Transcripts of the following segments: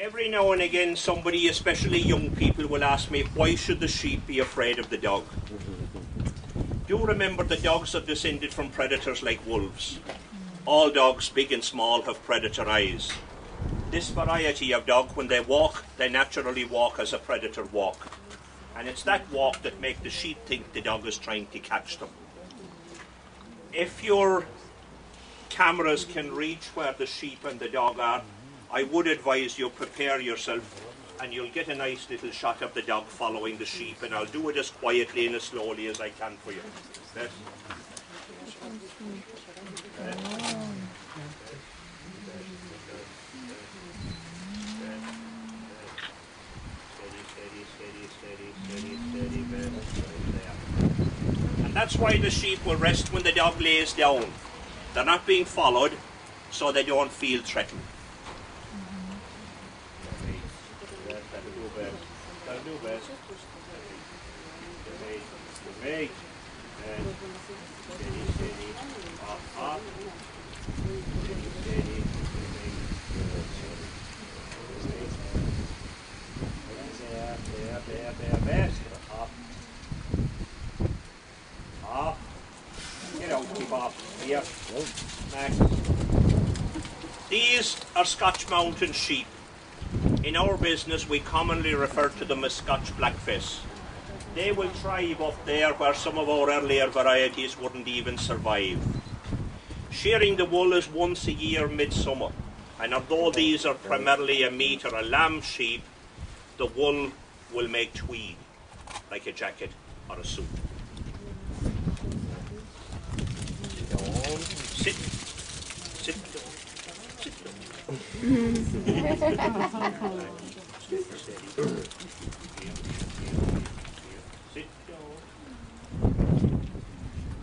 Every now and again somebody, especially young people, will ask me, why should the sheep be afraid of the dog? Do remember that dogs are descended from predators like wolves. All dogs, big and small, have predator eyes. This variety of dog, when they walk, they naturally walk as a predator walk. And it's that walk that makes the sheep think the dog is trying to catch them. If your cameras can reach where the sheep and the dog are, I would advise you prepare yourself, and you'll get a nice little shot of the dog following the sheep, and I'll do it as quietly and as slowly as I can for you. Yes? And that's why the sheep will rest when the dog lays down. They're not being followed, so they don't feel threatened. That'll do best. Wait. And steady, steady. Up. Steady, steady. There. Best. Up. Get out, keep off. Here. Next. These are Scotch Mountain sheep. In our business, we commonly refer to them as Scotch Blackface. They will thrive up there where some of our earlier varieties wouldn't even survive. Shearing the wool is once a year midsummer, and although these are primarily a meat or a lamb sheep, the wool will make tweed, like a jacket or a suit. Sit down. Sit down. Sit down.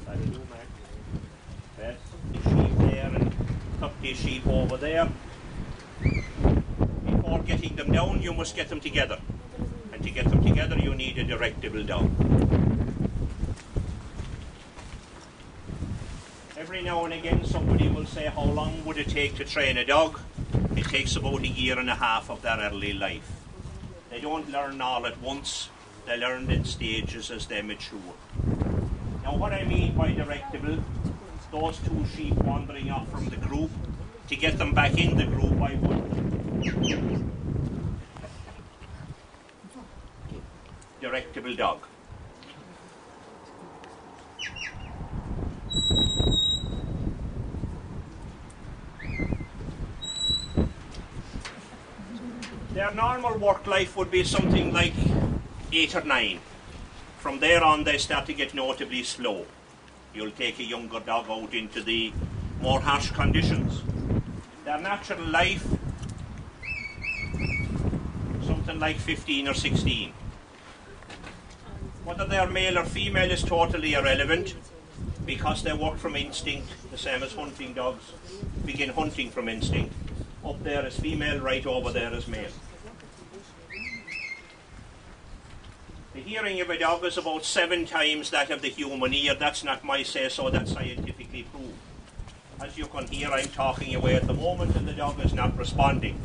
That'll do, Mac. That's the sheep there and 30 sheep over there. Before getting them down, you must get them together. And to get them together, you need a directable dog. Every now and again somebody will say, how long would it take to train a dog? It takes about 1.5 years of their early life. They don't learn all at once, they learn in stages as they mature. Now what I mean by directable, those two sheep wandering off from the group, to get them back in the group I would directable dog. Their normal work life would be something like 8 or 9. From there on they start to get notably slow. You'll take a younger dog out into the more harsh conditions. Their natural life, something like 15 or 16. Whether they're male or female is totally irrelevant, because they work from instinct, the same as hunting dogs begin hunting from instinct. Up there is female, right over there is male. The hearing of a dog is about 7 times that of the human ear. That's not my say-so, that's scientifically proved. As you can hear, I'm talking away at the moment and the dog is not responding.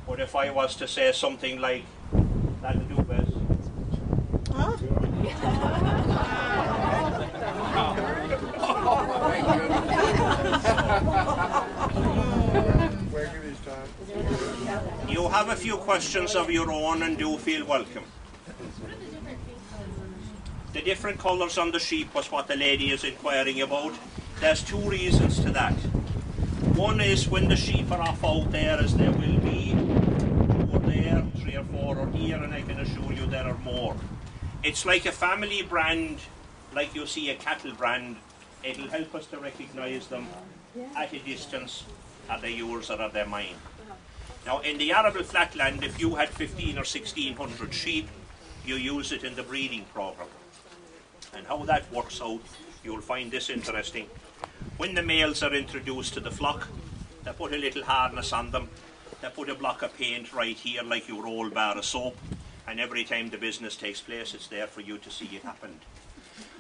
But if I was to say something like, that'll do best. Huh? You have a few questions of your own and do feel welcome. The different colours on the sheep was what the lady is inquiring about. There's 2 reasons to that. One is when the sheep are off out there, as there will be, 2 are there, 3 or 4 are here, and I can assure you there are more. It's like a family brand, like you see a cattle brand. It'll help us to recognise them at a distance. Are they yours or are they mine? Now in the arable flatland, if you had 15 or 1600 sheep, you use it in the breeding program. And how that works out, you'll find this interesting. When the males are introduced to the flock, they put a little harness on them, they put a block of paint right here like your old bar of soap, and every time the business takes place, it's there for you to see it happened.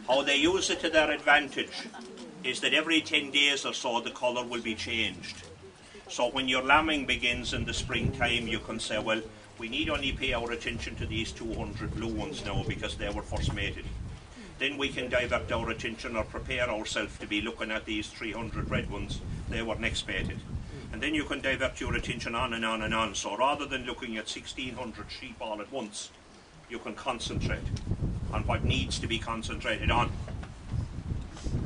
How they use it to their advantage is that every 10 days or so the colour will be changed. So when your lambing begins in the springtime, you can say, well, we need only pay our attention to these 200 blue ones now because they were first mated. Then we can divert our attention or prepare ourselves to be looking at these 300 red ones, they were next mated. And then you can divert your attention on and on and on. So rather than looking at 1,600 sheep all at once, you can concentrate on what needs to be concentrated on.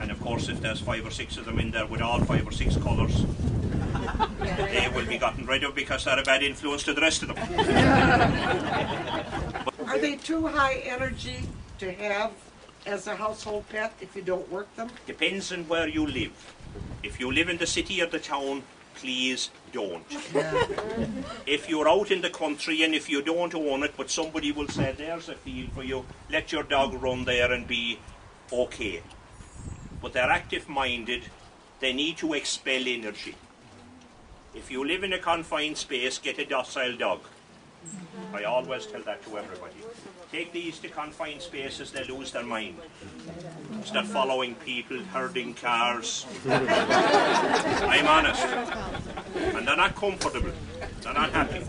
And of course, if there's 5 or 6 of them in there with all 5 or 6 colours, they will be gotten rid of because they're a bad influence to the rest of them. Are they too high energy to have as a household pet if you don't work them? Depends on where you live. If you live in the city or the town, please don't. If you're out in the country and if you don't own it, but somebody will say, there's a field for you, let your dog run there and be okay. But they're active-minded, they need to expel energy. If you live in a confined space, get a docile dog. I always tell that to everybody. Take these to confined spaces, they lose their mind. Start following people, herding cars. I'm honest. And they're not comfortable. They're not happy.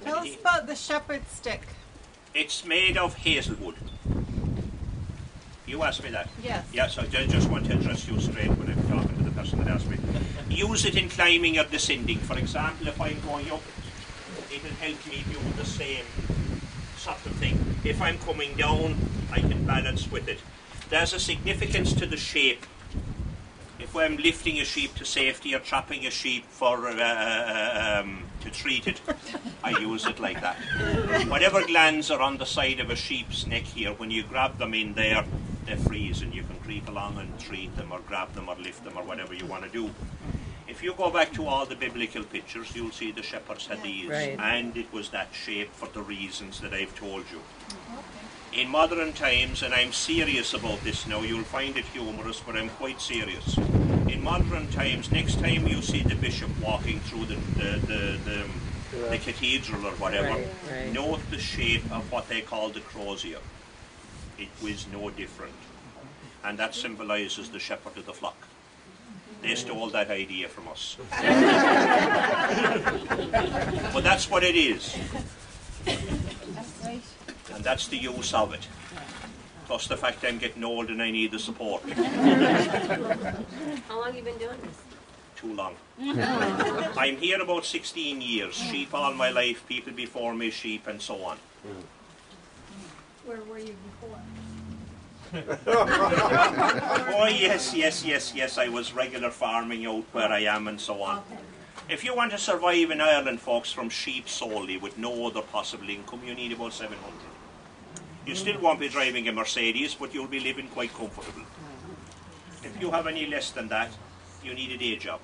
Tell us about the shepherd stick. It's made of hazelwood. You asked me that? Yes. Yes, I just want to address you straight when I'm talking to the person that asked me. Use it in climbing or descending. For example, if I'm going up, it'll help me do the same sort of thing. If I'm coming down, I can balance with it. There's a significance to the shape. If I'm lifting a sheep to safety or trapping a sheep for to treat it, I use it like that. Whatever glands are on the side of a sheep's neck here, when you grab them in there, they freeze and you can creep along and treat them or grab them or lift them or whatever you want to do. If you go back to all the biblical pictures, you'll see the shepherds had these, and it was that shape for the reasons that I've told you. In modern times, and I'm serious about this now, you'll find it humorous, but I'm quite serious. In modern times, next time you see the bishop walking through the cathedral or whatever, note the shape of what they call the crozier. It was no different. And that symbolises the shepherd of the flock. They stole that idea from us. But that's what it is. And that's the use of it. Plus the fact I'm getting old and I need the support. How long have you been doing this? Too long. I'm here about 16 years. Sheep all my life, people before me, sheep and so on. Where were you before? Oh yes, I was regular farming out where I am and so on. If you want to survive in Ireland, folks, from sheep solely with no other possible income, you need about 700. You still won't be driving a Mercedes, but you'll be living quite comfortable. If you have any less than that, you need a day job.